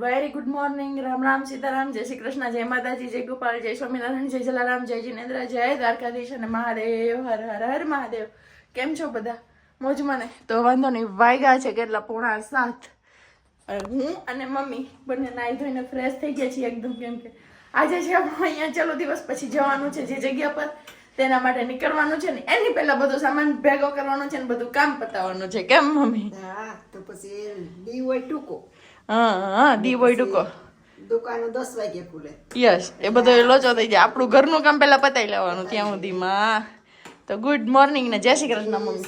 Very good morning. Ram Ram, Sitaram, જય શ્રી કૃષ્ણ, જય માતાજી, જય ગોપાલ, જય સ્વામિનારાયણ, જય જલારામ, જય જીનેન્દ્ર, જય દ્વારકાધીશ અને મહાદેવ. હર હર હર મહાદેવ. કેમ છો બધા? મોજમાં ને? તો વાંધો નહીં, વાગ્યા છે કેટલા 6:45. હું અને મમ્મી બંને નાહી ધોઈને ફ્રેશ થઈ ગયા છીએ એકદમ, કેમ કે આજે છે આપણો અહીંયા ચલો દિવસ. પછી જવાનું છે જે જગ્યા પર, તેના માટે નીકળવાનું છે ને એની પહેલા બધો સામાન ભેગો કરવાનો છે ને બધું કામ પતાવવાનું છે. કેમ મમ્મી? હા, તો પછી દી હોય ટૂંકો. હા, દી હોય ટૂંકો. દુકાનો 10 વાગે ખુલે. યસ, એ બધો લોચો થઈ જાય. આપણું ઘરનું કામ પહેલા પતાવી લેવાનું ત્યાં સુધીમાં. તો ગુડ મોર્નિંગ ને જય શ્રી કૃષ્ણ મમ્મી.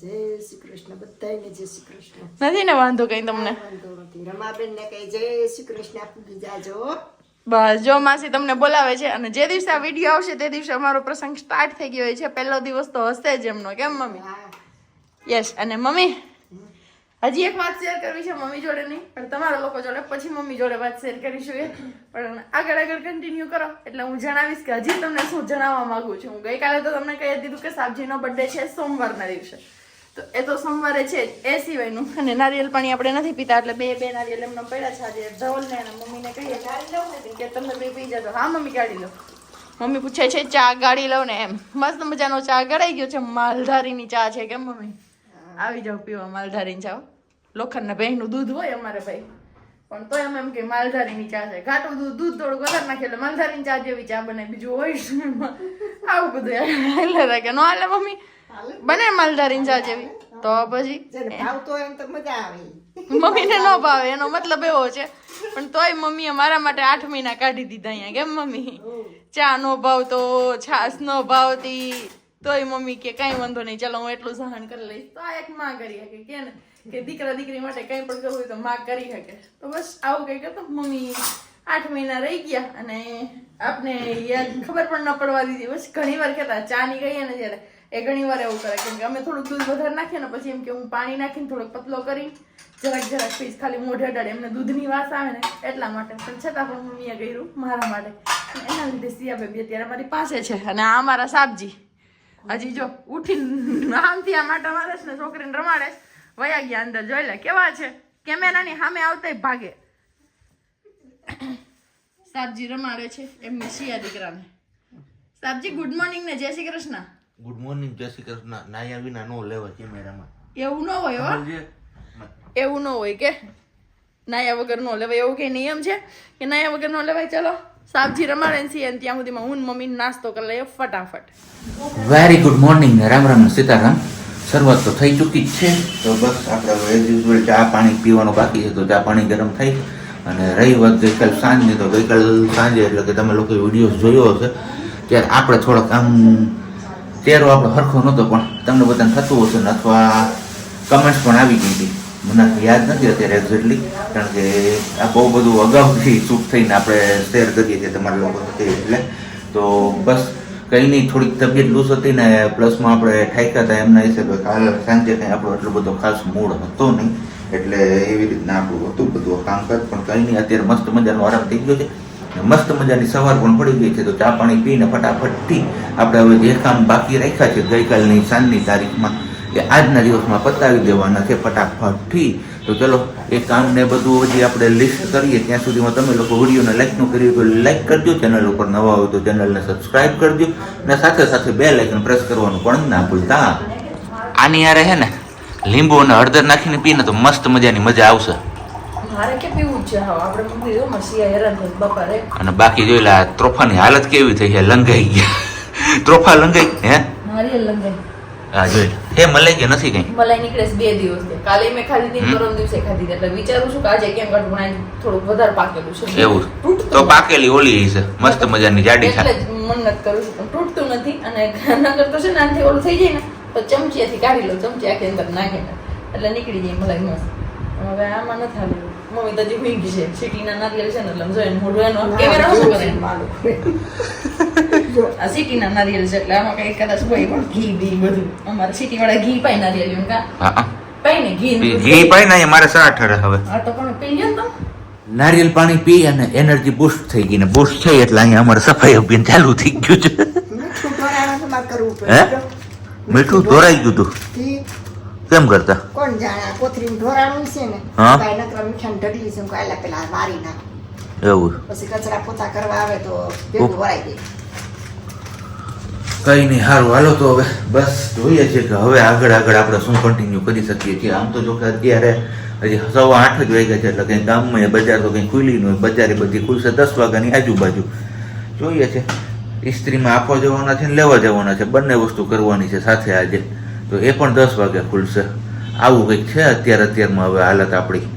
જય શ્રી કૃષ્ણ, બધાયને જય શ્રી કૃષ્ણ. નથી ને વાંધો કઈ તમને? વાંધો નથી. રમાબેન ને કઈ જય શ્રી કૃષ્ણ આપી જાજો. બસ જો માસી તમને બોલાવે છે, અને જે દિવસે આ વિડીયો આવશે તે દિવસે અમારો પ્રસંગ સ્ટાર્ટ થઈ ગયો છે. પહેલો દિવસ તો હશે જ એમનો. કેમ મમ્મી? યસ. અને મમ્મી હજી એક વાત શેર કરવી છે મમ્મી જોડે નહીં, પણ તમારા લોકો જોડે. પછી મમ્મી જોડે વાત શેર કરીશું એ, પણ આગળ કન્ટિન્યુ કરો એટલે હું જણાવીશ કે હજી તમને શું જણાવવા માંગુ છું. હું ગઈકાલે તો તમને કહી દીધું કે સાબજીનો બર્થડે છે સોમવારના દિવસે, તો એ તો સોમવારે છે જ. એ સિવાયનું અને નારિયેલ પાણી આપણે નથી પીતા, એટલે બે નારિયેલ એમનો પડ્યા છે. આજે ધવલને અને મમ્મીને કહીએ ગાડી લઉં ને કે તમે બે પી જતો. હા મમ્મી ગાડી લો. મમ્મી પૂછે છે ચા ગાડી લઉં ને એમ. મસ્ત મજાનો ચા ગળાઈ ગયો છે, માલધારીની ચા છે. કેમ મમ્મી? આવી જાવ પીવા માલધારીની ચા. લોખંડના ભેંસનું દૂધ હોય અમારે ભાઈ, પણ તોય અમે એમ કે માલધારીની ચા છે. ઘાટું દૂધ થોડું વધારે નાખે એટલે માલધારીની ચા જેવી ચા બને. બીજું હોય શું એમાં? આવું બધું હાલે રાખે. નો હાલે મમ્મી? બને માલધારીની ચા જેવી તો પછી ભાવતો એમ તો મજા આવે. મમ્મીને ન ભાવે એનો મતલબ એવો છે, પણ તોય મમ્મીએ મારા માટે 8 મહિના કાઢી દીધા અહીંયા. કેમ મમ્મી? ચા નો ભાવતો, છાસ નો ભાવતી, તોય મમ્મી કે કઈ વાંધો નહીં, ચલો હું એટલું સહન કરી લઈશ. તો આ એક માં કરી શકે કે ને, કે દીકરા દીકરી માટે કઈ પણ કરવું હોય તો માં કરી શકે. તો બસ આવું કઈ કરતો મમ્મી 8 મહિના રહી ગયા, અને આપને યાદ ખબર પણ ન પડવા દીધી. બસ ઘણી વાર કહેતા ચા ની કહીએ ને જયારે, એ ઘણી વાર એવું કરે, કેમ કે અમે થોડુંક દૂધ વધારે નાખીએ ને પછી એમ કે હું પાણી નાખીને થોડોક પતલો કરી જરાક પીસ ખાલી મોઢે અડાડે. એમને દૂધની વાસ આવે ને એટલા માટે. પણ છતાં પણ મમ્મીએ કર્યું મારા માટે. એના લીધે સિયા બેબી અત્યારે અમારી પાસે છે, અને આ અમારા સાબજી હજી જો ઉઠીને આમથી આ માટા મારે છે ને છોકરીને રમાડે. વયા ગયા અંદર. જોઈ લે કેવા છે, કેમેરાની સામે આવતા ભાગે. સાબજી રમાડે છે એમની સિયા દીકરાને. સાબજી ગુડ મોર્નિંગ ને જય શ્રી કૃષ્ણ. ગુડ મોર્નિંગ, જય શ્રી કૃષ્ણ. નાયા વિના નો લેવા કેમેરામાં. એવું ન હોય હો, એવું ન હોય કે નાયા વગર નો લેવાય. એવું કઈ નિયમ છે કે નાયા વગર નો લેવાય? ચલો સાબજી રમાડે ને છીએ ત્યાં સુધીમાં હું મમ્મી નાસ્તો કરી લઈએ ફટાફટ. Very good morning, Ram Ram Sitaram. શરૂઆત તો થઈ ચૂકી જ છે, તો બસ આપણે એઝ યુઝ્યુઅલ ચા પાણી પીવાનું બાકી છે, તો ચા પાણી ગરમ થઈ. અને રહી વાત ગઈકાલ સાંજની, તો ગઈકાલ સાંજે એટલે કે તમે લોકો વિડીયો જોયો હશે ત્યારે આપણે થોડોક આમ ચહેરો આપણો હરખો નહોતો, પણ તમને બધાને થતું હશે ને, અથવા કમેન્ટ્સ પણ આવી ગઈ હતી. મને યાદ નથી અત્યારે એક્ઝેક્ટલી, કારણ કે આ બહુ બધું અગાઉથી શૂટ થઈને આપણે શેર કરીએ છીએ તમારા લોકો સાથે. એટલે તો બસ કંઈ નહીં, થોડીક તબિયત લૂઝ હતી ને, પ્લસમાં આપણે ઠાક્યા હતા એમના હિસાબે કાલ સાંજે કંઈ આપણો એટલો બધો ખાસ મૂડ હતો નહીં, એટલે એવી રીતના આપણું હતું બધું કામકાજ. પણ કંઈ નહીં, અત્યારે મસ્ત મજાનો આરામ થઈ ગયો છે, મસ્ત મજાની સવાર પણ પડી ગઈ છે. તો ચા પાણી પીને ફટાફટથી આપણે હવે જે કામ બાકી રાખ્યા છે ગઈકાલની સાંજની તારીખમાં, એ આજના દિવસમાં પતાવી દેવાના છે ફટાફટથી. તો ચલો એ કામને બધું હજી આપણે લિસ્ટ કરીએ. ત્યાં સુધીમાં તમે લોકો વિડીયોને લાઈક ન કર્યું તો લાઈક કરજો, ચેનલ ઉપર નવા હોય તો ચેનલને સબસ્ક્રાઈબ કરજો, અને સાથે સાથે બેલ આઇકન પ્રેસ કરવાનું પણ ના ભૂલતા. આની યારે હે ને લીંબુ અને હળદર નાખીને પીને તો મસ્ત મજાની મજા આવશે. મારે કે પીવું જ છે. હા, આપણે મૂકી દો મસીયા હેરાન થઈ બાપા રે. અને બાકી જોઈ લે આ ત્રોફાની હાલત કેવી થઈ છે, લંગાઈ ગયા. ત્રોફા લંગાઈ હે, નારિયેલ લંગાઈ. હા જોઈ હે, મલાઈ ગયા નથી કઈ. મલાઈ નીકળે 2 દિવસ થી. કાલે મેં ખાધી હતી, પરમ દિવસે ખાધી હતી, એટલે વિચારું છું કે આજે કેમ કાઢું, પણ થોડુંક વધારે પાકેલું છે. એવું તો પાકેલી ઓલી છે મસ્ત મજાની જાડી એટલે થાય. જ મન્નત કરું છું, પણ તૂટતું નથી. અને નગર તો છે ને આનાથી ઓલું થઈ જાય ને તો ચમચીથી કાઢી લો, ચમચી આખી અંદર નાખીને એટલે નીકળી જાય મલાઈ મસ્ત. હવે આમાં નથી આવ્યું. મમ્મી તો હજી ભૂઈ ગઈ છે. સિટીના નારિયેલ છે ને એટલે જોઈને મોઢું એનો કેમેરા શું કરે. આ સિટીના નારિયેલ છે એટલે આમાં કઈ કદાચ હોય પણ ઘી બી બધું. અમારે સિટી વાળા ઘી પાય નારિયેલ એમ કા પાય ને ઘી પાય ને મારે 60 હવે. હા તો પણ પી લ્યો તો. નારિયેલ પાણી પી અને એનર્જી બૂસ્ટ થઈ ગઈ ને બૂસ્ટ થઈ એટલે અહીંયા અમારે સફાઈ અભિયાન ચાલુ થઈ ગયું છે. મીઠું ધોરાવાનું તમારે કરવું પડે. મીઠું ધોરાઈ ગયું હતું. કેમ કરતા? કોણ જાણે આ કોથરીનું ઢોરાણું છે ને હા. કાંઈ નકરા મીઠાની ઢગલી છે કાંઈ પેલા વારી નાખ એવું પછી કચરા પોતા કરવા આવે તો ભેગું વરાઈ દે. કઈ નહીં, સારું હાલો તો હવે બસ જોઈએ છે કે હવે આગળ આપણે શું કન્ટિન્યુ કરી શકીએ છીએ. આમ તો જો કે અત્યારે હજી 7:15 જ વાગ્યા છે, એટલે કંઈ ગામમાં બજાર તો કંઈ ખુલ્લી નહીં હોય. બજારે બધી ખુલશે 10 વાગ્યાની આજુબાજુ. જોઈએ છે, ઇસ્ત્રીમાં આપવા જવાના છે ને લેવા જવાના છે, બંને વસ્તુ કરવાની છે સાથે આજે. તો એ પણ 10 વાગે ખુલશે. આવું કંઈક છે અત્યારમાં હવે હાલત આપણી.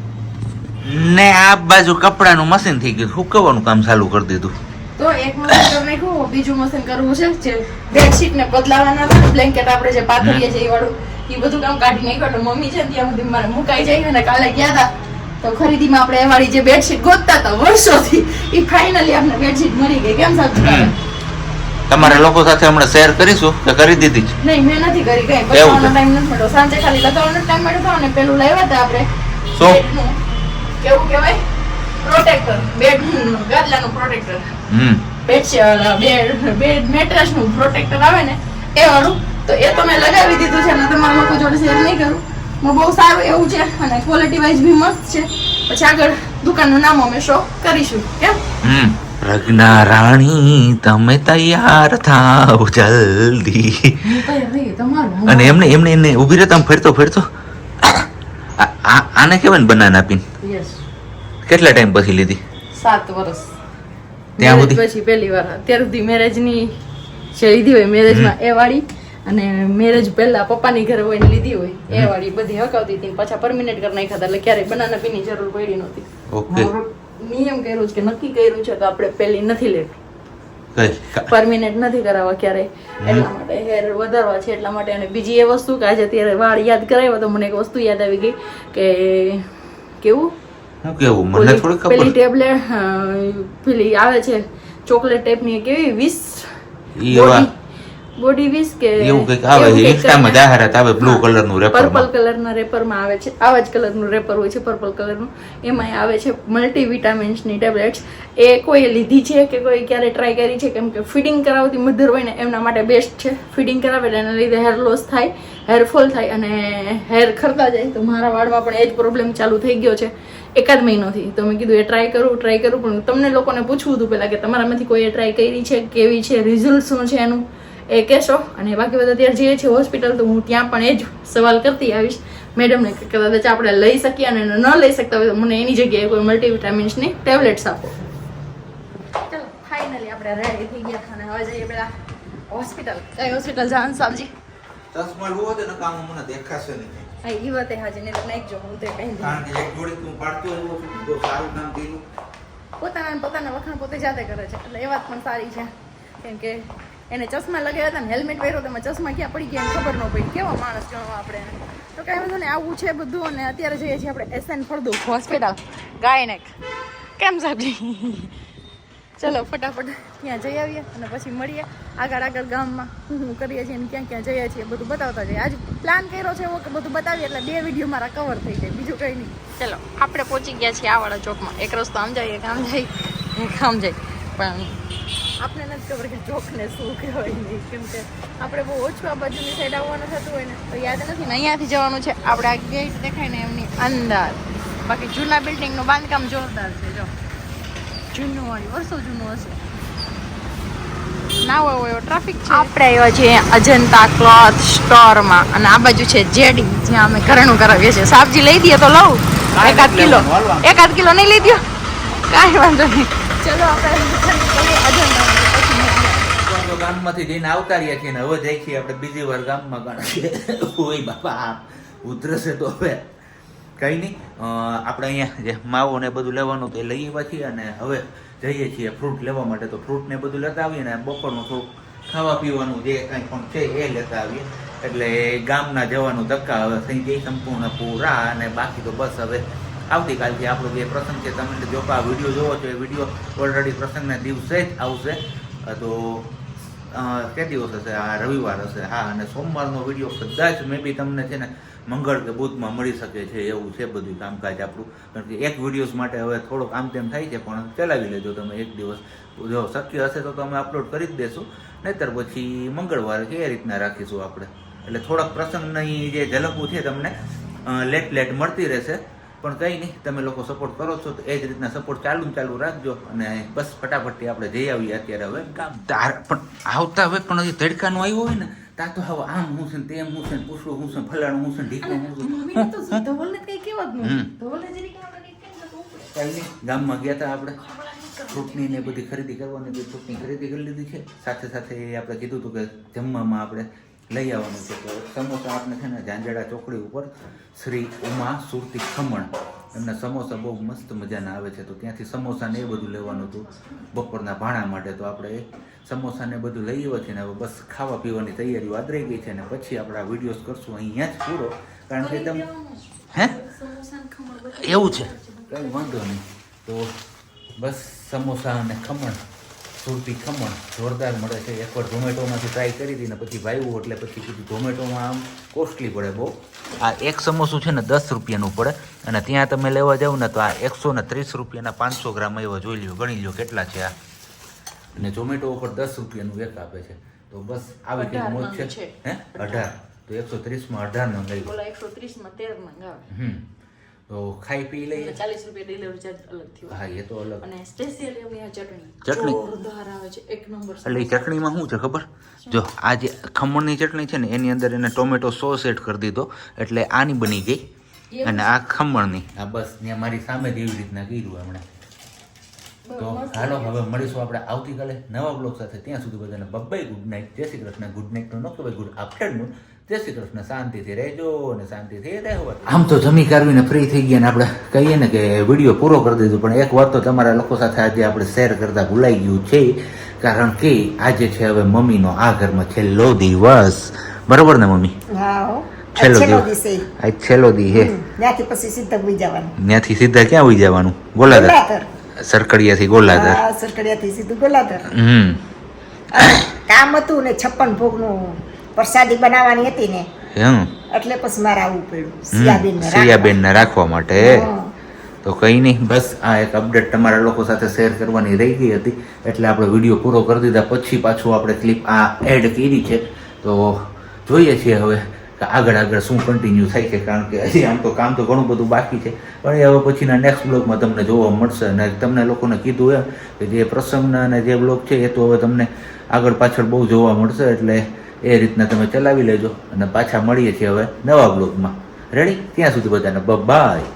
ને આ બાજુ કપડાનું મશીન થઈ ગયું, સુકવવાનું કામ ચાલુ કરી દીધું. તો એક મશીન કરી નાખ્યું, બીજું મશીન કરવું છે જે બેડશીટ ને બદલાવાના હતા, બ્લેન્કેટ આપણે જે પાથરીએ છીએ એ વાળું, એ બધું કામ કાઢી નાખ્યું. એટલે મમ્મી છે ને ત્યાં સુધી મારે મુકાઈ જાય ને કાલે ગયા હતા તો ખરીદીમાં આપણે એ વાળી જે બેડશીટ ગોતતા હતા વર્ષોથી, એ ફાઇનલી આપણે બેડશીટ મળી ગઈ. કેમ સાચું? તમારા લોકો સાથે હમણાં શેર કરીશું કે કરી દીધી છે? નહીં, મેં નથી કરી કઈ, બતાવવાનો ટાઈમ નથી મળ્યો. સાંજે ખાલી લગાવવાનો ટાઈમ મળ્યો હતો અને પેલું લાવ્યા હતા આપણે બેડનું, કેવું કહેવાય, પ્રોટેક્ટર, બેડનું ગાદલાનું પ્રોટેક્ટર, બેડ મેટ્રેસ નું પ્રોટેક્ટર આવે ને એ વાળું. તો એ તો મેં લગાવી દીધું છે અને તમારા લોકો જોડે શેર નહીં કરું. બહુ સારું એવું છે અને ક્વોલિટી વાઇઝ બી મસ્ત છે. પછી આગળ દુકાનનું નામ અમે શો કરીશું. કેમ? પ્રજ્ઞા રાણી તમે તૈયાર થાવ જલ્દી. અને એમને ઉભી રહે, તમે ફરતો આને કેવાય ને બનાના પીન. કેટલા ટાઈમ પછી લીધી? 7 વર્ષ ત્યાં સુધી પછી પહેલી વાર. અત્યાર સુધી મેરેજ ની જે લીધી હોય મેરેજમાં એ વાળી, અને મેરેજ પહેલા પપ્પાની ઘરે હોય ને લીધી હોય એ વાળી બધી હકાવતી હતી. પાછા પરમિનેટ કરી નાખ્યા હતા, એટલે ક્યારેય બનાના પીની જરૂર પડી નહોતી. ઓકે, નિયમ કર્યું છે કે નક્કી કર્યું છે કે આપણે પેલી નથી લેવી, પરમિનેન્ટ નથી કરાવવા ક્યારેય, એટલા માટે હેર વધારવા છે એટલા માટે. અને બીજી એ વસ્તુ કે આજે અત્યારે વાળ યાદ કરાવ્યા તો મને એક વસ્તુ યાદ આવી ગઈ કે કેવું મને થોડી ખબર. પેલી ટેબ્લેટ પેલી આવે છે ચોકલેટ ટાઈપની, કેવી વિશ બોડી વિશ કે એવું કંઈક આવે છે, ઇન્સ્ટામાં જાહેરાત આવે, બ્લુ કલરનું રેપર, પર્પલ કલરના રેપરમાં આવે છે. આવા જ કલરનું રેપર હોય છે, પર્પલ કલરનું. એમાં આવે છે મલ્ટીવિટામિન્સની ટેબ્લેટ્સ. એ કોઈ લીધી છે કે કોઈ ક્યારે ટ્રાય કરી છે? કેમ કે ફીડિંગ કરાવતી મધર હોય ને એમના માટે બેસ્ટ છે. ફીડિંગ કરાવે એટલે એના લીધે હેર લોસ થાય, હેરફોલ થાય અને હેર ખરતા જાય. તો મારા વાળમાં પણ એ જ પ્રોબ્લેમ ચાલુ થઈ ગયો છે 1 મહિનોથી. તો મેં કીધું એ ટ્રાય કરું પણ તમને લોકોને પૂછવું હતું પહેલાં કે તમારામાંથી કોઈએ ટ્રાય કરી છે, કેવી છે, રિઝલ્ટ શું છે એનું એ કહેશો. અને બાકી બધા અત્યારે જઈએ છીએ હોસ્પિટલ તો હું ત્યાં પણ એ જ સવાલ કરતી આવીશ મેડમને કે કદાચ આપણે લઈ શકીએ અને ન લઈ શકતા હોય તો મને એની જગ્યાએ કોઈ મલ્ટીવિટામિન્સની ટેબ્લેટ્સ આપો. ચલો ફાઇનલી આપણે રેડી થઈ ગયા અને હવે જઈએ પેલા હોસ્પિટલ. કઈ હોસ્પિટલ જવાનું સાબજી? ચશ્મા લો તો કામ મને દેખાશે નહીં. હા એ વાત હાજી, નહીં તો નાખજો. હું તો કઈ કારણ કે એક જોડી તું પાડતો એવો છું, બહુ સારું કામ કર્યું. પોતાના વખાણ પોતે જાતે કરે છે એટલે એ વાત પણ સારી છે. કેમ કે એને ચશ્મા લગાવ્યા હતા ને હેલ્મેટ પહેર્યો તો ચશ્મા ક્યાં પડી ગયા ખબર ન પડી. કેવો માણસ ગણવા આપણે. તો કાંઈ વાંધો નહીં, આવું છે બધું. અને અત્યારે જઈએ છીએ આપણે SN ફળદુ હોસ્પિટલ ગાયનેક. કેમ સાહેબજી? ચલો ફટાફટ ત્યાં જઈ આવીએ અને પછી મળીએ આગળ ગામમાં શું કરીએ છીએ અને ક્યાં જઈએ છીએ બધું બતાવતા જઈએ. આજ પ્લાન કર્યો છે એવો કે બધું બતાવીએ એટલે 2 વિડીયો મારા કવર થઈ જાય, બીજું કંઈ નહીં. ચલો આપણે પહોંચી ગયા છીએ આવાળા ચોકમાં. એક રસ્તો આમ જાય, એક આમ જાય, એક આમ જાય. પણ આપણે નથી ખબર કે ચોકને શું કહેવાય નહીં, કેમ કે આપણે બહુ ઓછું આ બાજુની સાઈડ આવવાનું થતું હોય ને તો યાદ નથી ને. અહીંયાથી જવાનું છે આપણે. આ ગેટ દેખાય ને એમની અંદર. બાકી જૂના બિલ્ડિંગનું બાંધકામ જોરદાર છે. જો જૂનું વાળી વર્ષો જૂનું હશે. ના હોય એવો ટ્રાફિક છે. આપણે આવ્યા છીએ અજંતા ક્લોથ સ્ટોરમાં અને આ બાજુ છે જેડી જ્યાં અમે ઘરેણું કરાવીએ છીએ. સાબજી લઈ દઈએ તો લઉં 1 કિલો. 1 કિલો નહીં લઈ દો, કાંઈ વાંધો નહીં. ચલો આપણે ગામમાંથી જઈને આવતા રહ્યા છીએ ને હવે જાય છીએ આપણે બીજી વાર ગામમાં. કારણ ઓય બાપા ઉતરશે તો હવે કઈ નહીં. આપણે અહીંયા જે માવો ને બધું લેવાનું તો એ લઈએ પછી અને હવે જઈએ છીએ ફ્રૂટ લેવા માટે. તો ફ્રૂટ ને બધું લેતા આવીએ ને બપોરનું થોડુંક ખાવા પીવાનું જે કાંઈ પણ છે એ લેતા આવીએ. એટલે ગામના જવાનું ધક્કા હવે થઈ જાય સંપૂર્ણ પૂરા. અને બાકી તો બસ હવે આવતીકાલથી આપણો જે પ્રસંગ છે, તમે જો આ વિડીયો જોવો છો એ વિડીયો ઓલરેડી પ્રસંગના દિવસે જ આવશે. તો કે દિવસ હશે? આ રવિવાર હશે. હા, અને સોમવારનો વિડીયો કદાચ મે બી તમને છે ને મંગળ કે બુધમાં મળી શકે છે. એવું છે બધું કામકાજ આપણું. કારણ કે એક વિડીયોઝ માટે હવે થોડોક આમ તેમ થાય છે, પણ ચલાવી લેજો તમે એક દિવસ. જો શક્ય હશે તો અમે અપલોડ કરી જ દેશું, નહીતર પછી મંગળવારે કે એ રીતના રાખીશું આપણે. એટલે થોડાક પ્રસંગની જે ઝલકું છે તમને લેટ મળતી રહેશે. પણ કંઈ નહીં, તમે લોકો સપોર્ટ કરો છો તો એ જ રીતના સપોર્ટ ચાલુ રાખજો. અને બસ ફટાફટથી આપણે જઈ આવીએ અત્યારે હવે ગામ. પણ આવતા હવે પણ હજી તડકાનું આવ્યું હોય ને ત્યાં તો હવે આમ હું છે ને તેમ હું છે ને પૂછડું હું છે ફલાણું હું છે ને ઢીકણું હું છે. કઈ નહીં, ગામમાં ગયા હતા આપણે ફ્રૂટની ને બધી ખરીદી કરવાની, ફ્રૂટની ખરીદી કરી લીધી છે. સાથે આપણે કીધું હતું કે જમવામાં આપણે લઈ આવવાનું છે. તો સમોસા આપણે છે ને ઝાંઝડા ચોકડી ઉપર શ્રી ઉમા સુરતી ખમણ, એમના સમોસા બહુ મસ્ત મજાના આવે છે. તો ત્યાંથી સમોસા ને એ બધું લેવાનું હતું બપોરના ભાણા માટે. તો આપણે એ સમોસા ને બધું લઈ આવ્યા છે ને હવે બસ ખાવા પીવાની તૈયારીઓ આદરાઈ ગઈ છે. ને પછી આપણે આ વિડીયોઝ કરશું અહીંયા જ પૂરો, કારણ કે તમે એવું છે કંઈ વાંધો નહીં. તો બસ સમોસા અને ખમણ, સુરતી ખમણ જોરદાર મળે છે. એકવાર ઝોમેટોમાંથી ટ્રાય કરી હતી ને પછી ભાવ્યું એટલે પછી કીધું ઝોમેટોમાં આમ કોસ્ટલી પડે બહુ. આ એક સમોસું છે ને 10 રૂપિયાનું પડે અને ત્યાં તમે લેવા જાવ ને તો આ 130 રૂપિયાના 500 ગ્રામ એવા જોઈ લ્યો, ગણી લ્યો કેટલા છે આ. અને ઝોમેટો ઉપર 10 રૂપિયાનું એક આપે છે. તો બસ આવી કંઈક મોજ છે. 18 તો 130માં 18 નંગ આવી, 130માં 13 નંગ આવે. તો ખાઈ પી લઈએ. 40 રૂપિયા ડિલિવરી ચાર્જ અલગ થયો. હા એ તો અલગ. અને સ્પેશિયલી એમની આ ચટણી જોરદાર આવે છે, એક નંબર. એટલે એ ચટણીમાં શું છે ખબર? જો આ જે ખમણની ચટણી છે ને એની અંદર એને ટોમેટો સોસ એડ કરી દીધો એટલે આની બની ગઈ. અને આ ખમણની આ બસ ત્યાં મારી સામે જ એવી રીતના કીધું એમણે. તો હાલો હવે મળીશું આપણે આવતીકાલે નવા બ્લોગ સાથે. ત્યાં સુધી બધાને બબ્બાઈ ગુડ નાઇટ, જય શ્રી કૃષ્ણ. ગુડ નાઇટ નો ન કહેવાય, ગુડ આફ્ટરનૂન. જય શ્રી કૃષ્ણ. શાંતિથી રહેજો અને શાંતિથી રહેવા. આમ તો જમી કાઢવીને ફ્રી થઈ ગયા ને આપણે કહીએ ને કે વિડીયો પૂરો કરી દીધો, પણ એક વાત તો તમારા લોકો સાથે આજે આપણે શેર કરતા ભૂલાઈ ગયું છે. કારણ કે આજે છે હવે મમ્મીનો આ ઘરમાં છેલ્લો દિવસ. બરોબર ને મમ્મી? છેલ્લો દિવસ. આજ છેલ્લો દી હે. ત્યાંથી પછી સીધા ઉઈ જવાનું. ત્યાંથી સીધા ક્યાં ઉઈ જવાનું? ગોલાધર. સરકડિયાથી ગોલાધર. સરકડિયાથી સીધું ગોલાધર. કામ હતું ને 56 ભોગનું પ્રસાદી બનાવવાની હતી ને એટલે પછી મારે આવવું પડ્યું સિયાબેનને રાખવા માટે. તો કંઈ નહીં, બસ આ એક અપડેટ તમારા લોકો સાથે શેર કરવાની રહી ગઈ હતી એટલે આપણે વિડીયો પૂરો કરી દીધા. પછી પાછું આપણે ક્લિપ આ એડ કરી છે. તો જોઈએ છીએ હવે આગળ શું કન્ટિન્યુ થાય છે. કારણ કે હજી આમ તો કામ તો ઘણું બધું બાકી છે, પણ એ હવે પછીના નેક્સ્ટ બ્લોગમાં તમને જોવા મળશે. અને તમને લોકોને કીધું એમ કે જે પ્રસંગના અને જે બ્લોગ છે એ તો હવે તમને આગળ પાછળ બહુ જોવા મળશે. એટલે એ રીતના તમે ચલાવી લેજો અને પાછા મળીએ છીએ હવે નવા બ્લોગમાં. રેડી? ત્યાં સુધી બધાને બાય.